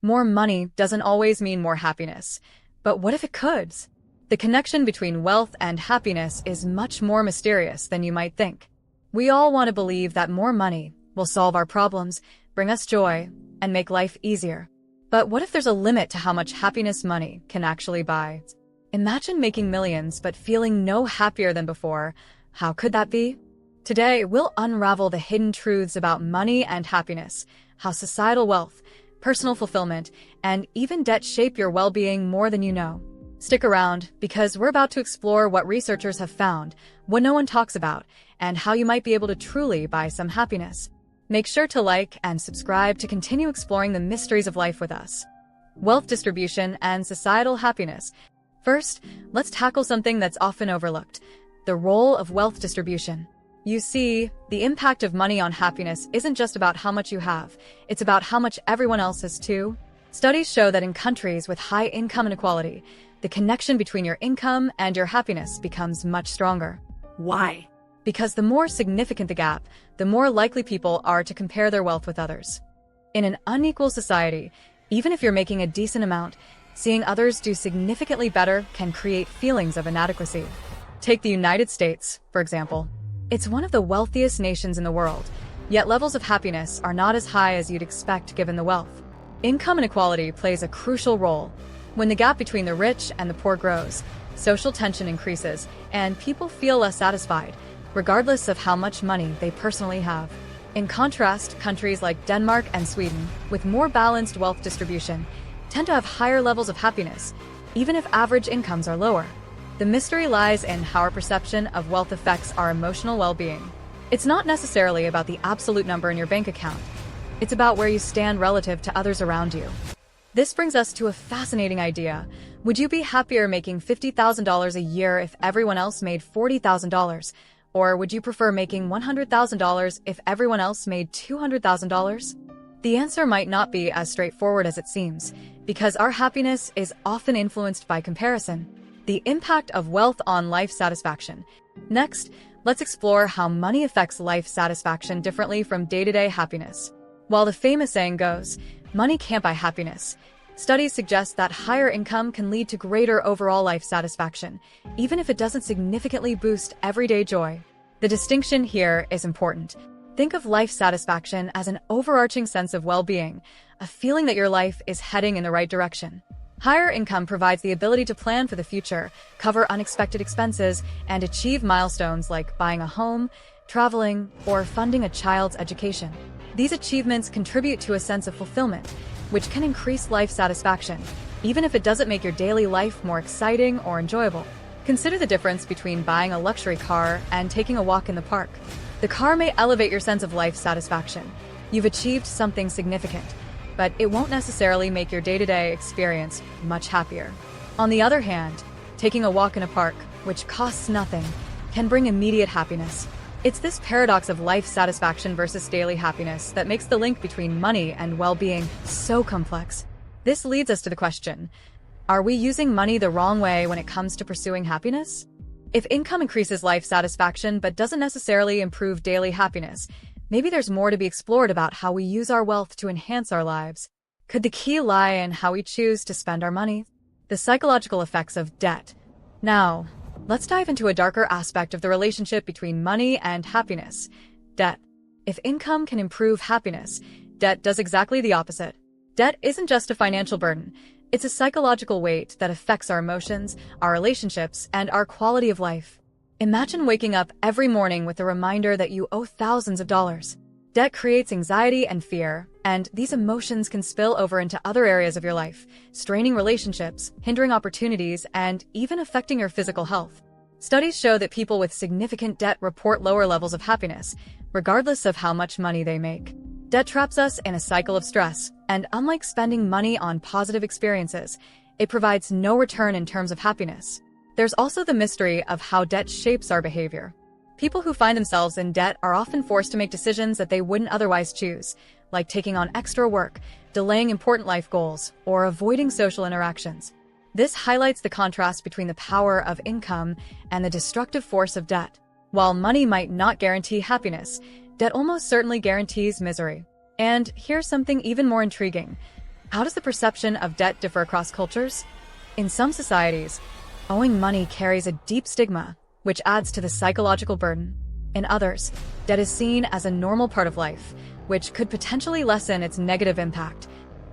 More money doesn't always mean more happiness. But what if it could? The connection between wealth and happiness is much more mysterious than you might think. We all want to believe that more money will solve our problems, bring us joy, and make life easier. But what if there's a limit to how much happiness money can actually buy? Imagine making millions but feeling no happier than before. How could that be? Today, we'll unravel the hidden truths about money and happiness, how societal wealth, personal fulfillment, and even debt shape your well-being more than you know. Stick around, because we're about to explore what researchers have found, what no one talks about, and how you might be able to truly buy some happiness. Make sure to like and subscribe to continue exploring the mysteries of life with us. Wealth distribution and societal happiness. First, let's tackle something that's often overlooked: the role of wealth distribution. You see, the impact of money on happiness isn't just about how much you have, it's about how much everyone else has too. Studies show that in countries with high income inequality, the connection between your income and your happiness becomes much stronger. Why? Because the more significant the gap, the more likely people are to compare their wealth with others. In an unequal society, even if you're making a decent amount, seeing others do significantly better can create feelings of inadequacy. Take the United States, for example. It's one of the wealthiest nations in the world, yet levels of happiness are not as high as you'd expect given the wealth. Income inequality plays a crucial role. When the gap between the rich and the poor grows, social tension increases, and people feel less satisfied, regardless of how much money they personally have. In contrast, countries like Denmark and Sweden, with more balanced wealth distribution, tend to have higher levels of happiness, even if average incomes are lower. The mystery lies in how our perception of wealth affects our emotional well-being. It's not necessarily about the absolute number in your bank account. It's about where you stand relative to others around you. This brings us to a fascinating idea. Would you be happier making $50,000 a year if everyone else made $40,000? Or would you prefer making $100,000 if everyone else made $200,000? The answer might not be as straightforward as it seems, because our happiness is often influenced by comparison. The impact of wealth on life satisfaction. Next, let's explore how money affects life satisfaction differently from day-to-day happiness. While the famous saying goes, money can't buy happiness, studies suggest that higher income can lead to greater overall life satisfaction, even if it doesn't significantly boost everyday joy. The distinction here is important. Think of life satisfaction as an overarching sense of well-being, a feeling that your life is heading in the right direction. Higher income provides the ability to plan for the future, cover unexpected expenses, and achieve milestones like buying a home, traveling, or funding a child's education. These achievements contribute to a sense of fulfillment, which can increase life satisfaction, even if it doesn't make your daily life more exciting or enjoyable. Consider the difference between buying a luxury car and taking a walk in the park. The car may elevate your sense of life satisfaction. You've achieved something significant, but it won't necessarily make your day-to-day experience much happier. On the other hand, taking a walk in a park, which costs nothing, can bring immediate happiness. It's this paradox of life satisfaction versus daily happiness that makes the link between money and well-being so complex. This leads us to the question, are we using money the wrong way when it comes to pursuing happiness? If income increases life satisfaction but doesn't necessarily improve daily happiness, maybe there's more to be explored about how we use our wealth to enhance our lives. Could the key lie in how we choose to spend our money? The psychological effects of debt. Now, let's dive into a darker aspect of the relationship between money and happiness: debt. If income can improve happiness, debt does exactly the opposite. Debt isn't just a financial burden. It's a psychological weight that affects our emotions, our relationships, and our quality of life. Imagine waking up every morning with a reminder that you owe thousands of dollars. Debt creates anxiety and fear, and these emotions can spill over into other areas of your life, straining relationships, hindering opportunities, and even affecting your physical health. Studies show that people with significant debt report lower levels of happiness, regardless of how much money they make. Debt traps us in a cycle of stress, and unlike spending money on positive experiences, it provides no return in terms of happiness. There's also the mystery of how debt shapes our behavior. People who find themselves in debt are often forced to make decisions that they wouldn't otherwise choose, like taking on extra work, delaying important life goals, or avoiding social interactions. This highlights the contrast between the power of income and the destructive force of debt. While money might not guarantee happiness, debt almost certainly guarantees misery. And here's something even more intriguing. How does the perception of debt differ across cultures? In some societies, owing money carries a deep stigma, which adds to the psychological burden. In others, debt is seen as a normal part of life, which could potentially lessen its negative impact.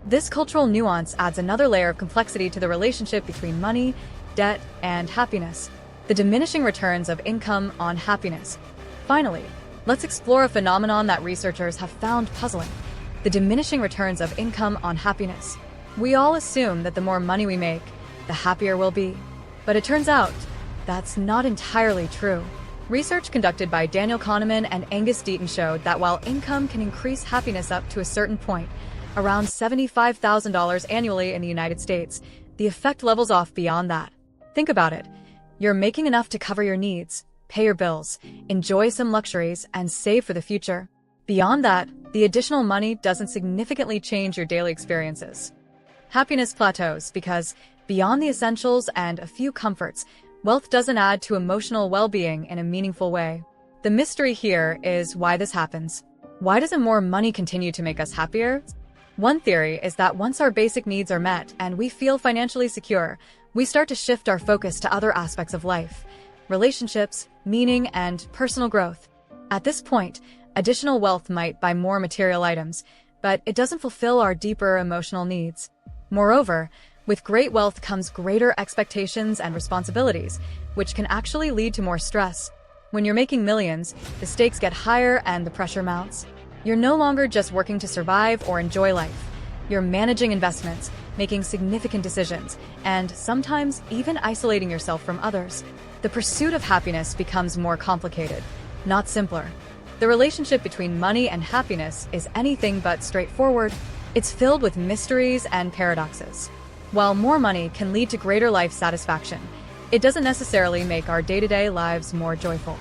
This cultural nuance adds another layer of complexity to the relationship between money, debt, and happiness. The diminishing returns of income on happiness. Finally, let's explore a phenomenon that researchers have found puzzling: the diminishing returns of income on happiness. We all assume that the more money we make, the happier we'll be. But it turns out that's not entirely true. Research conducted by Daniel Kahneman and Angus Deaton showed that while income can increase happiness up to a certain point, around $75,000 annually in the United States, the effect levels off beyond that. Think about it. You're making enough to cover your needs, pay your bills, enjoy some luxuries, and save for the future. Beyond that, the additional money doesn't significantly change your daily experiences. Happiness plateaus because, beyond the essentials and a few comforts, wealth doesn't add to emotional well-being in a meaningful way. The mystery here is why this happens. Why doesn't more money continue to make us happier? One theory is that once our basic needs are met and we feel financially secure, we start to shift our focus to other aspects of life: relationships, meaning, and personal growth. At this point, additional wealth might buy more material items, but it doesn't fulfill our deeper emotional needs. Moreover, with great wealth comes greater expectations and responsibilities, which can actually lead to more stress. When you're making millions, the stakes get higher and the pressure mounts. You're no longer just working to survive or enjoy life. You're managing investments, making significant decisions, and sometimes even isolating yourself from others. The pursuit of happiness becomes more complicated, not simpler. The relationship between money and happiness is anything but straightforward. It's filled with mysteries and paradoxes. While more money can lead to greater life satisfaction, it doesn't necessarily make our day-to-day lives more joyful.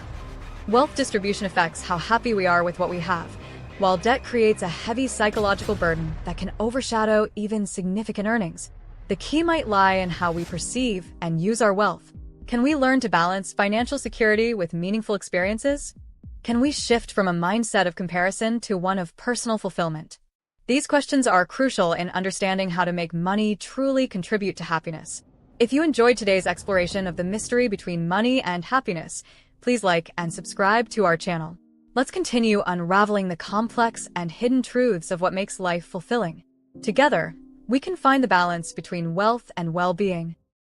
Wealth distribution affects how happy we are with what we have, while debt creates a heavy psychological burden that can overshadow even significant earnings. The key might lie in how we perceive and use our wealth. Can we learn to balance financial security with meaningful experiences? Can we shift from a mindset of comparison to one of personal fulfillment? These questions are crucial in understanding how to make money truly contribute to happiness. If you enjoyed today's exploration of the mystery between money and happiness, please like and subscribe to our channel. Let's continue unraveling the complex and hidden truths of what makes life fulfilling. Together, we can find the balance between wealth and well-being.